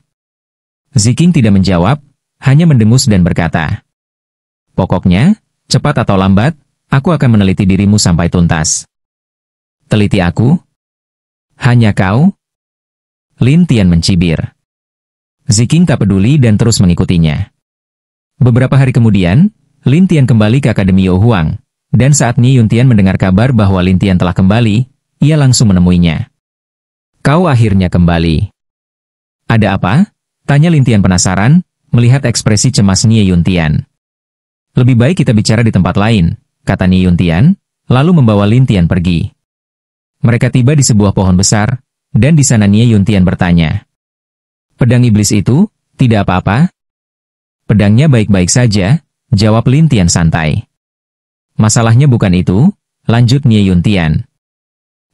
Ziking tidak menjawab, hanya mendengus dan berkata. Pokoknya, cepat atau lambat, aku akan meneliti dirimu sampai tuntas. Teliti aku? Hanya kau? Lin Tian mencibir. Ziking tak peduli dan terus mengikutinya. Beberapa hari kemudian, Lin Tian kembali ke Akademi Youhuang, dan saat Ni Yuntian mendengar kabar bahwa Lin Tian telah kembali, ia langsung menemuinya. Kau akhirnya kembali. Ada apa? Tanya Lin Tian penasaran, melihat ekspresi cemas Ni Yuntian. Lebih baik kita bicara di tempat lain, kata Ni Yuntian, lalu membawa Lin Tian pergi. Mereka tiba di sebuah pohon besar, dan di sana Ni Yuntian bertanya. Pedang iblis itu, tidak apa-apa? Pedangnya baik-baik saja, jawab Lin Tian santai. Masalahnya bukan itu, lanjut Ni Yuntian.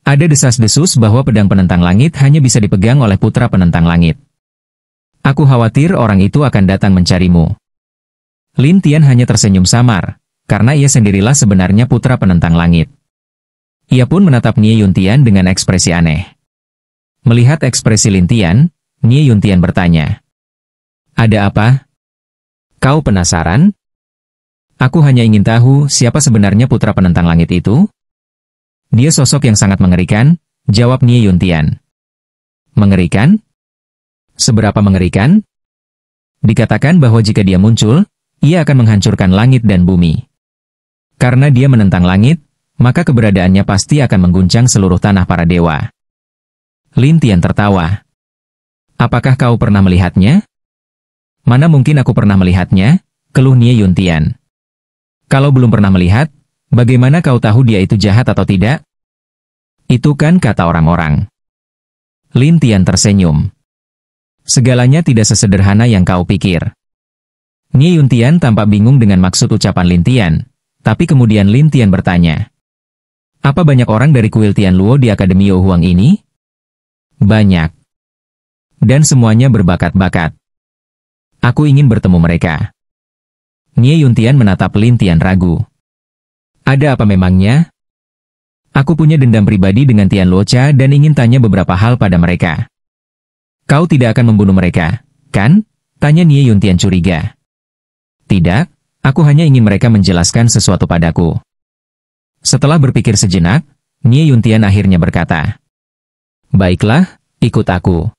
Ada desas-desus bahwa pedang penentang langit hanya bisa dipegang oleh putra penentang langit. Aku khawatir orang itu akan datang mencarimu. Lin Tian hanya tersenyum samar, karena ia sendirilah sebenarnya putra penentang langit. Ia pun menatap Ni Yuntian dengan ekspresi aneh. Melihat ekspresi Lin Tian, Ni Yuntian bertanya. Ada apa? Kau penasaran? Aku hanya ingin tahu siapa sebenarnya putra penentang langit itu? Dia sosok yang sangat mengerikan, jawab Ni Yuntian. Mengerikan? Seberapa mengerikan? Dikatakan bahwa jika dia muncul, ia akan menghancurkan langit dan bumi. Karena dia menentang langit, maka keberadaannya pasti akan mengguncang seluruh tanah para dewa. Lin Tian tertawa. Apakah kau pernah melihatnya? Mana mungkin aku pernah melihatnya, keluh Ni Yuntian. Kalau belum pernah melihat, bagaimana kau tahu dia itu jahat atau tidak? Itu kan kata orang-orang. Lin Tian tersenyum. Segalanya tidak sesederhana yang kau pikir. Ni Yuntian tampak bingung dengan maksud ucapan Lin Tian, tapi kemudian Lin Tian bertanya. Apa banyak orang dari kuil Tianluo di Akademi Youhuang ini? Banyak. Dan semuanya berbakat-bakat. Aku ingin bertemu mereka. Ni Yuntian menatap Lin Tian ragu. Ada apa memangnya? Aku punya dendam pribadi dengan Tianluo Cha dan ingin tanya beberapa hal pada mereka. Kau tidak akan membunuh mereka, kan? Tanya Ni Yuntian curiga. Tidak, aku hanya ingin mereka menjelaskan sesuatu padaku. Setelah berpikir sejenak, Ni Yuntian akhirnya berkata. Baiklah, ikut aku.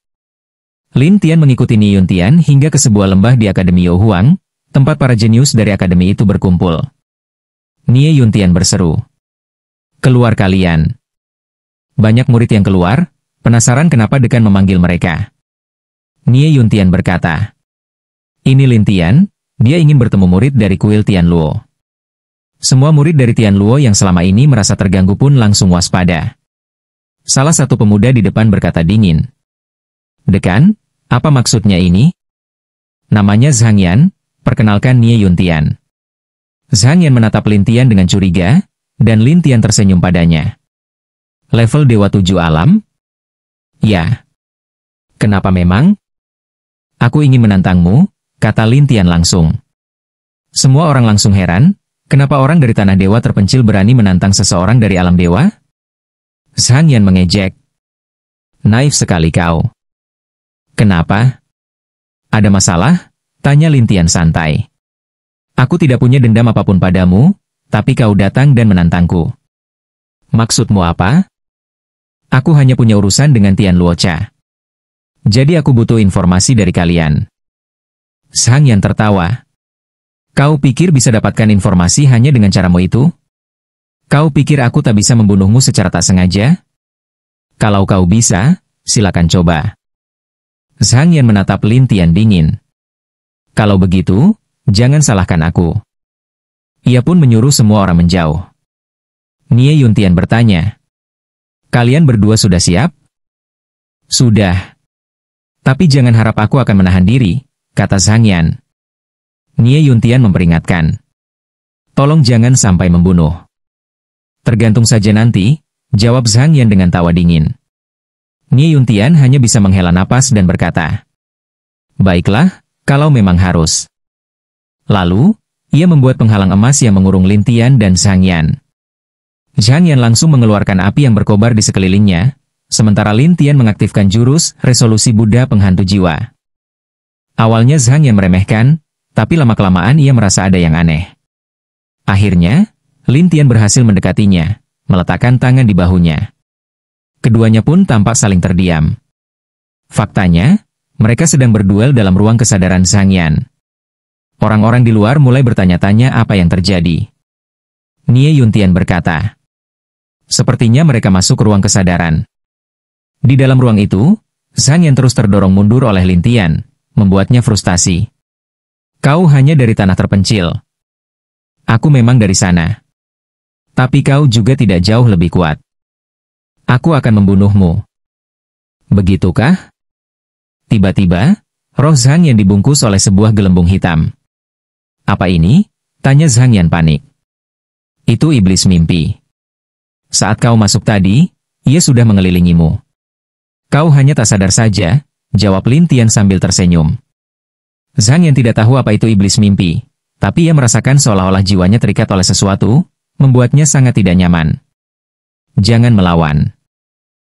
Lin Tian mengikuti Ni Yuntian hingga ke sebuah lembah di Akademi Youhuang, tempat para jenius dari akademi itu berkumpul. Nie Yuntian berseru. Keluar kalian. Banyak murid yang keluar, penasaran kenapa dekan memanggil mereka. Nie Yuntian berkata, ini Lin Tian, dia ingin bertemu murid dari kuil Tianluo. Semua murid dari Tianluo yang selama ini merasa terganggu pun langsung waspada. Salah satu pemuda di depan berkata dingin. Dekan, apa maksudnya ini? Namanya Zhang Yan, perkenalkan Nie Yuntian. Zhang Yan menatap Lin Tian dengan curiga, dan Lin Tian tersenyum padanya. Level Dewa 7 Alam? Ya. Kenapa memang? Aku ingin menantangmu, kata Lin Tian langsung. Semua orang langsung heran, kenapa orang dari tanah dewa terpencil berani menantang seseorang dari alam dewa? Zhang Yan mengejek. Naif sekali kau. Kenapa? Ada masalah? Tanya Lin Tian santai. Aku tidak punya dendam apapun padamu, tapi kau datang dan menantangku. Maksudmu apa? Aku hanya punya urusan dengan Tianluo Cha. Jadi aku butuh informasi dari kalian. Zhang Yan tertawa. Kau pikir bisa dapatkan informasi hanya dengan caramu itu? Kau pikir aku tak bisa membunuhmu secara tak sengaja? Kalau kau bisa, silakan coba. Zhang Yan menatap Lin Tian dingin. Kalau begitu, jangan salahkan aku. Ia pun menyuruh semua orang menjauh. Nie Yuntian bertanya. Kalian berdua sudah siap? Sudah. Tapi jangan harap aku akan menahan diri, kata Zhang Yan. Nie Yuntian memperingatkan. Tolong jangan sampai membunuh. Tergantung saja nanti, jawab Zhang Yan dengan tawa dingin. Nie Yuntian hanya bisa menghela napas dan berkata, baiklah, kalau memang harus. Lalu, ia membuat penghalang emas yang mengurung Lin Tian dan Zhang Yan. Zhang Yan langsung mengeluarkan api yang berkobar di sekelilingnya, sementara Lin Tian mengaktifkan jurus resolusi Buddha penghantu jiwa. Awalnya Zhang Yan meremehkan, tapi lama-kelamaan ia merasa ada yang aneh. Akhirnya, Lin Tian berhasil mendekatinya, meletakkan tangan di bahunya. Keduanya pun tampak saling terdiam. Faktanya, mereka sedang berduel dalam ruang kesadaran Zhang Yan. Orang-orang di luar mulai bertanya-tanya apa yang terjadi. Nie Yuntian berkata, sepertinya mereka masuk ke ruang kesadaran. Di dalam ruang itu, Zhang Yan terus terdorong mundur oleh Lin Tian, membuatnya frustasi. Kau hanya dari tanah terpencil. Aku memang dari sana. Tapi kau juga tidak jauh lebih kuat. Aku akan membunuhmu. Begitukah? Tiba-tiba, roh Zhang Yan dibungkus oleh sebuah gelembung hitam. Apa ini? Tanya Zhang Yan panik. Itu iblis mimpi. Saat kau masuk tadi, ia sudah mengelilingimu. Kau hanya tak sadar saja, jawab Lin Tian sambil tersenyum. Zhang Yan tidak tahu apa itu iblis mimpi, tapi ia merasakan seolah-olah jiwanya terikat oleh sesuatu, membuatnya sangat tidak nyaman. Jangan melawan.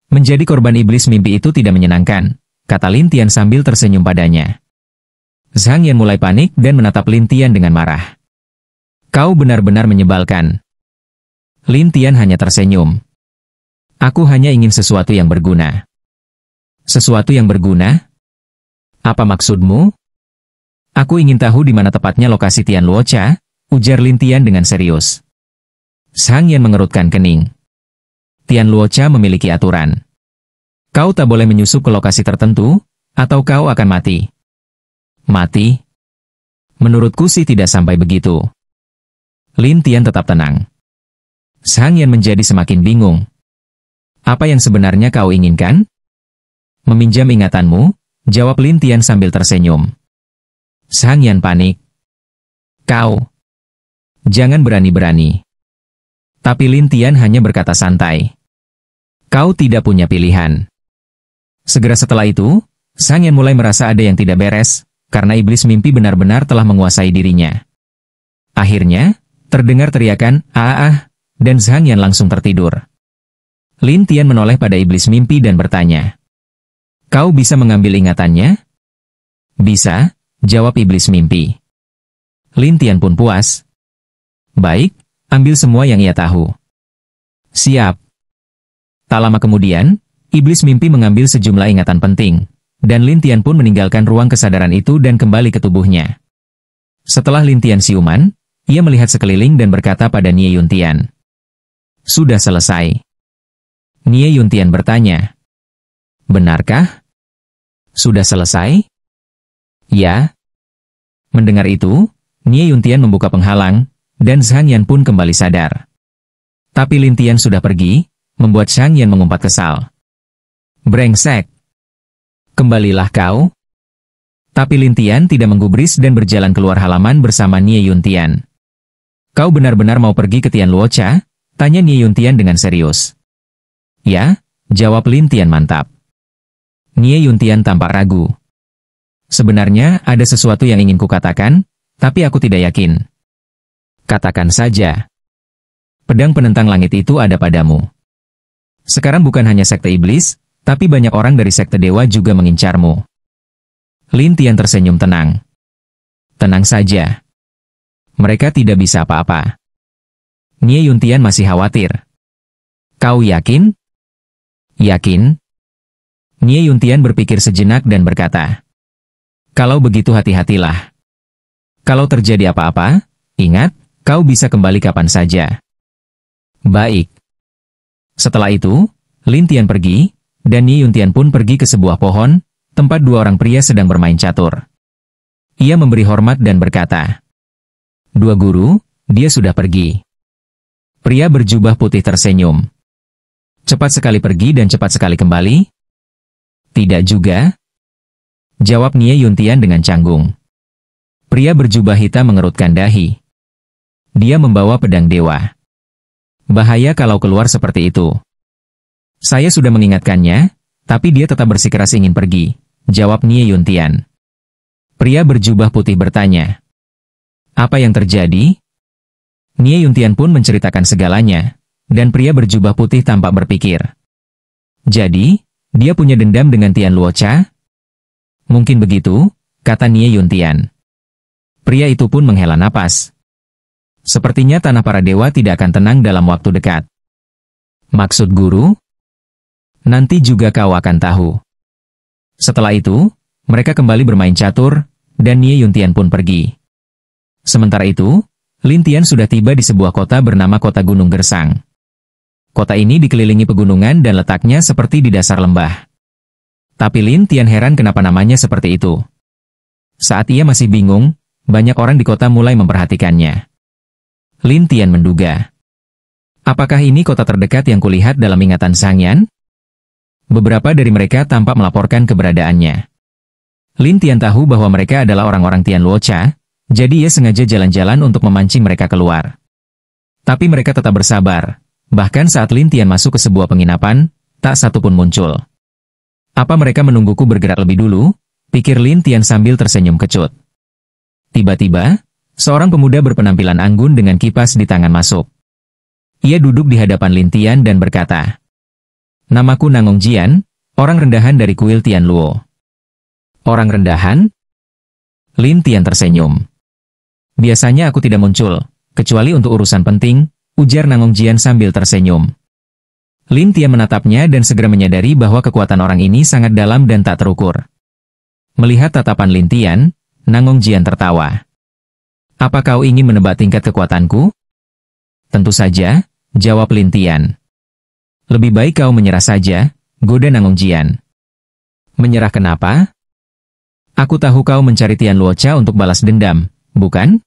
Menjadi korban iblis mimpi itu tidak menyenangkan, kata Lin Tian sambil tersenyum padanya. Zhang Yan mulai panik dan menatap Lin Tian dengan marah. Kau benar-benar menyebalkan. Lin Tian hanya tersenyum. Aku hanya ingin sesuatu yang berguna. Sesuatu yang berguna? Apa maksudmu? Aku ingin tahu di mana tepatnya lokasi Tianluo Cha, ujar Lin Tian dengan serius. Zhang Yan mengerutkan kening. Tianluo Cha memiliki aturan. Kau tak boleh menyusup ke lokasi tertentu, atau kau akan mati. Mati? Menurutku sih tidak sampai begitu. Lin Tian tetap tenang. Zhang Yan menjadi semakin bingung. Apa yang sebenarnya kau inginkan? Meminjam ingatanmu, jawab Lin Tian sambil tersenyum. Zhang Yan panik. Kau. Jangan berani-berani. Tapi Lin Tian hanya berkata santai. Kau tidak punya pilihan. Segera setelah itu, Zhang Yan mulai merasa ada yang tidak beres, karena iblis mimpi benar-benar telah menguasai dirinya. Akhirnya, terdengar teriakan, "Ah!" dan Zhang Yan langsung tertidur. Lin Tian menoleh pada iblis mimpi dan bertanya, "Kau bisa mengambil ingatannya?" "Bisa," jawab iblis mimpi. Lin Tian pun puas. "Baik, ambil semua yang ia tahu." "Siap." Tak lama kemudian, iblis mimpi mengambil sejumlah ingatan penting, dan Lin Tian pun meninggalkan ruang kesadaran itu dan kembali ke tubuhnya. Setelah Lin Tian siuman, ia melihat sekeliling dan berkata pada Nie Yuntian. Sudah selesai. Nie Yuntian bertanya. Benarkah? Sudah selesai? Ya. Mendengar itu, Nie Yuntian membuka penghalang, dan Zhang Yan pun kembali sadar. Tapi Lin Tian sudah pergi, membuat Zhang Yan mengumpat kesal. Brengsek! Kembalilah kau. Tapi Lin Tian tidak menggubris dan berjalan keluar halaman bersama Nie Yuntian. Kau benar-benar mau pergi ke Tian Luocha? Tanya Nie Yuntian dengan serius. Ya, jawab Lin Tian mantap. Nie Yuntian tampak ragu. Sebenarnya ada sesuatu yang ingin kukatakan, tapi aku tidak yakin. Katakan saja. Pedang penentang langit itu ada padamu. Sekarang bukan hanya sekte iblis, tapi banyak orang dari sekte dewa juga mengincarmu. Lin Tian tersenyum tenang. Tenang saja. Mereka tidak bisa apa-apa. Nie Yuntian masih khawatir. Kau yakin? Yakin? Nie Yuntian berpikir sejenak dan berkata. Kalau begitu hati-hatilah. Kalau terjadi apa-apa, ingat, kau bisa kembali kapan saja. Baik. Setelah itu, Lin Tian pergi, dan Nie Yuntian pun pergi ke sebuah pohon, tempat dua orang pria sedang bermain catur. Ia memberi hormat dan berkata. Dua guru, dia sudah pergi. Pria berjubah putih tersenyum. Cepat sekali pergi dan cepat sekali kembali? Tidak juga. Jawab Nie Yuntian dengan canggung. Pria berjubah hitam mengerutkan dahi. Dia membawa pedang dewa. Bahaya kalau keluar seperti itu. Saya sudah mengingatkannya, tapi dia tetap bersikeras ingin pergi, jawab Nie Yuntian. Pria berjubah putih bertanya. Apa yang terjadi? Nie Yuntian pun menceritakan segalanya, dan pria berjubah putih tampak berpikir. Jadi, dia punya dendam dengan Tian Luocha? Mungkin begitu, kata Nie Yuntian. Pria itu pun menghela napas. Sepertinya tanah para dewa tidak akan tenang dalam waktu dekat. Maksud guru? Nanti juga kau akan tahu. Setelah itu, mereka kembali bermain catur, dan Nie Yuntian pun pergi. Sementara itu, Lin Tian sudah tiba di sebuah kota bernama Kota Gunung Gersang. Kota ini dikelilingi pegunungan dan letaknya seperti di dasar lembah. Tapi Lin Tian heran kenapa namanya seperti itu. Saat ia masih bingung, banyak orang di kota mulai memperhatikannya. Lin Tian menduga. Apakah ini kota terdekat yang kulihat dalam ingatan Zhang Yan? Beberapa dari mereka tampak melaporkan keberadaannya. Lin Tian tahu bahwa mereka adalah orang-orang Tian Luocha, jadi ia sengaja jalan-jalan untuk memancing mereka keluar. Tapi mereka tetap bersabar. Bahkan saat Lin Tian masuk ke sebuah penginapan, tak satu pun muncul. Apa mereka menungguku bergerak lebih dulu? Pikir Lin Tian sambil tersenyum kecut. Tiba-tiba, seorang pemuda berpenampilan anggun dengan kipas di tangan masuk. Ia duduk di hadapan Lin Tian dan berkata, Namaku Nangong Jian, orang rendahan dari kuil Tian Luo. Orang rendahan? Lin Tian tersenyum. Biasanya aku tidak muncul, kecuali untuk urusan penting, ujar Nangong Jian sambil tersenyum. Lin Tian menatapnya dan segera menyadari bahwa kekuatan orang ini sangat dalam dan tak terukur. Melihat tatapan Lin Tian, Nangong Jian tertawa. Apa kau ingin menebak tingkat kekuatanku? Tentu saja, jawab Lin Tian. Lebih baik kau menyerah saja, goda Nangong Jian. Menyerah kenapa? Aku tahu kau mencari Tian Luocha untuk balas dendam, bukan?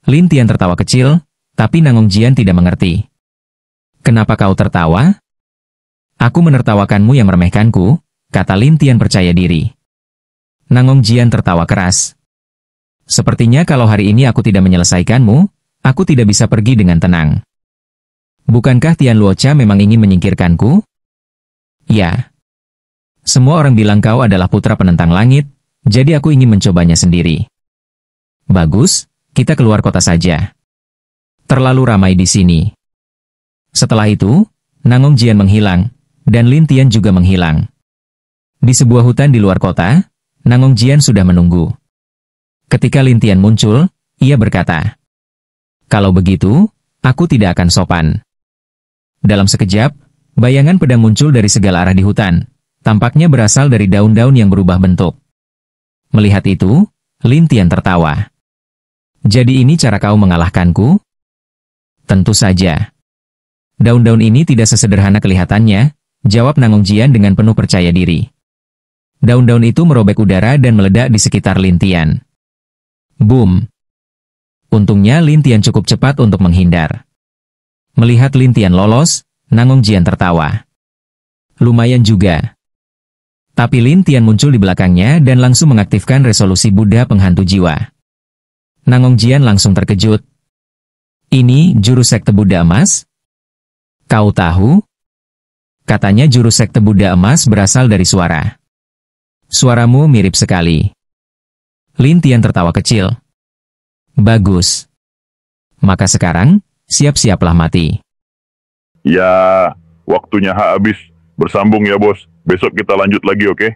Lin Tian tertawa kecil, tapi Nangong Jian tidak mengerti. Kenapa kau tertawa? Aku menertawakanmu yang meremehkanku, kata Lin Tian percaya diri. Nangong Jian tertawa keras. Sepertinya kalau hari ini aku tidak menyelesaikanmu, aku tidak bisa pergi dengan tenang. Bukankah Tian Luocha memang ingin menyingkirkanku? Ya. Semua orang bilang kau adalah putra penentang langit, jadi aku ingin mencobanya sendiri. Bagus, kita keluar kota saja. Terlalu ramai di sini. Setelah itu, Nangong Jian menghilang, dan Lin Tian juga menghilang. Di sebuah hutan di luar kota, Nangong Jian sudah menunggu. Ketika Lin Tian muncul, ia berkata, "Kalau begitu, aku tidak akan sopan." Dalam sekejap, bayangan pedang muncul dari segala arah di hutan, tampaknya berasal dari daun-daun yang berubah bentuk. Melihat itu, Lin Tian tertawa. Jadi ini cara kau mengalahkanku? Tentu saja. Daun-daun ini tidak sesederhana kelihatannya, jawab Nangongjian dengan penuh percaya diri. Daun-daun itu merobek udara dan meledak di sekitar Lin Tian. Boom! Untungnya Lin Tian cukup cepat untuk menghindar. Melihat Lin Tian lolos, Nangongjian tertawa. Lumayan juga. Tapi Lin Tian muncul di belakangnya dan langsung mengaktifkan resolusi Buddha penghantu jiwa. Nangongjian langsung terkejut. Ini jurus sekte Buddha emas? Kau tahu? Katanya jurus sekte Buddha emas berasal dari suara. Suaramu mirip sekali. Lin Tian tertawa kecil. Bagus. Maka sekarang, siap-siaplah mati. Ya, waktunya habis. Bersambung ya bos. Besok kita lanjut lagi, oke?